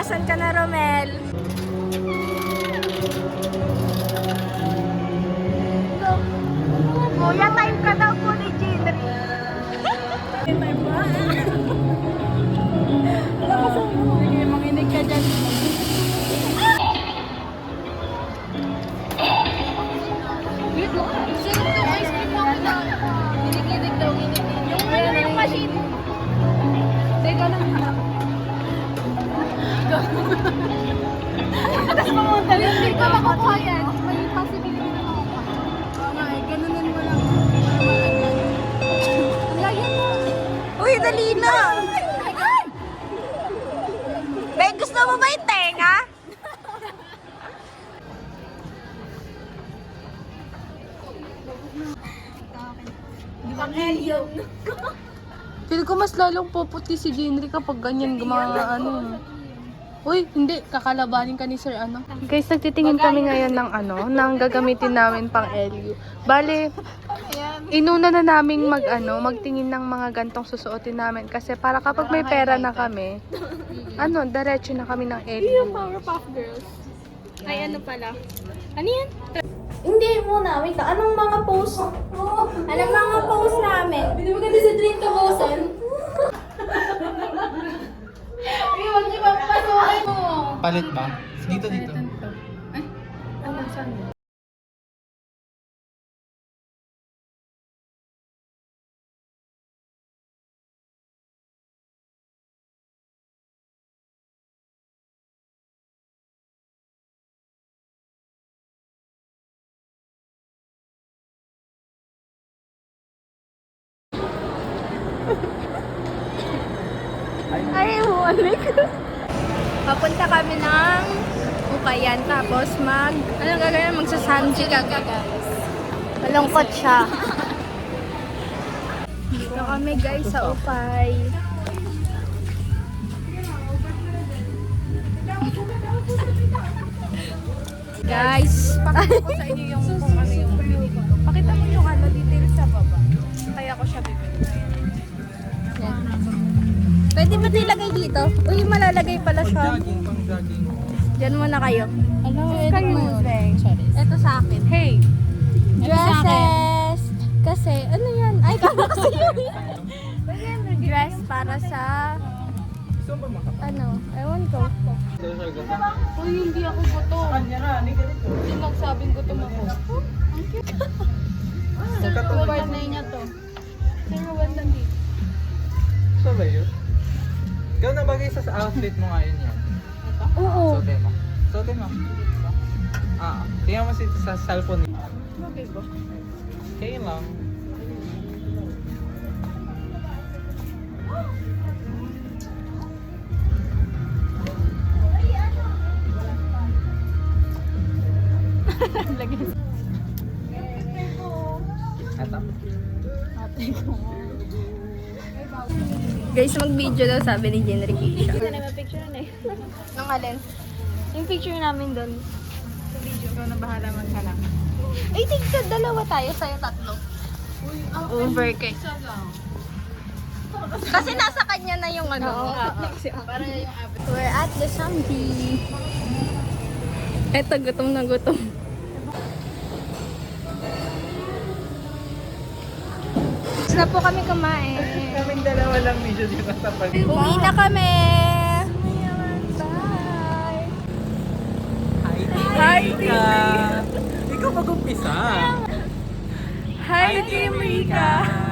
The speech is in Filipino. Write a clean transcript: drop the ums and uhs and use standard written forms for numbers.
Nasaan ka na, Romel? Kuya, time ka daw po ni Jinri. Time ba? Wala ka sa mo. Sige, manginig ka dyan. Wait lang. Sarap yung ice cream mo. Hiniginig daw, hiniginig. Yung ano yung machine. Teka lang. Tapos mamunta rin. Hindi ka makukuha yan. May possibility na makukuha. Oo nga eh. Ganunin mo lang. Ang lagyan mo. Uy, dali na. Be, gusto mo ba yung tenga? Pang-alien. Feel ko mas lalong puputi si Jinri kapag ganyan mga ano. Uy, hindi. Kakalabanin ka ni Sir ano. Guys, nagtitingin kami ngayon ng ano, nang gagamitin namin pang LU. Bale, inuna na namin magtingin ng mga gantong susuotin namin. Kasi para kapag may pera na kami, diretso na kami ng LU. Yung Powerpuff Girls. Ay, ano pala? Ano yan? Hindi muna, wait lang. Anong mga post? Anong mga post namin? Hindi mo kasi sa drink to bosan. Huwag niyo papasukin mo. Palit ba? Dito. Ay, huwalik. Papunta kami ng Ukayan. Tapos anong gagawin? Magsasanji kami, guys. Malungkot siya. Dito kami, guys, sa Ukay. Guys, pakita ko sa inyo yung kung ano yung bibili ko. Pakita mo yung details sa baba. Kaya ko siya bibili. Yan. Pwede ba ilagay dito? Uy, malalagay pala siya. Pang jogging. Diyan muna kayo. Ano, edit mo yun. Sorry. Ito sa akin. Hey! Dresses. Kasi, ano yan? Ay, kala kasi yun. Dress para sa, Gusto mo makapag? ano, ewan ko. Uy, hindi ako gutom. Hindi nagsabing gutom ako. Ang cute. Sanay niya to. Pero wala dito. So ba yun? Ikaw na bagay sa outfit mo ngayon yan. Oo. Suotin mo. Tingnan mo sa cellphone niya. Okay ba? Okay lang. Ito? Guys, mag-video daw sabi ni Jenry Keisha. Hindi na may picture na eh. Nang alin? Yung picture namin doon. Sa video ko na bahala maghanap. Ay, tigsa, dalawa tayo, sa'yo tatlo. Over kay. Kasi nasa kanya na yung ano. Para yung average. We're at the Samdi. Eto, gutom na gutom. Tapos na po kami kumain. Kaming dalawa lang medyo dito sa pag- Uwi na kami. Bye. Hi, Rika! Ikaw mag-umpisa. Hi, Team Rika.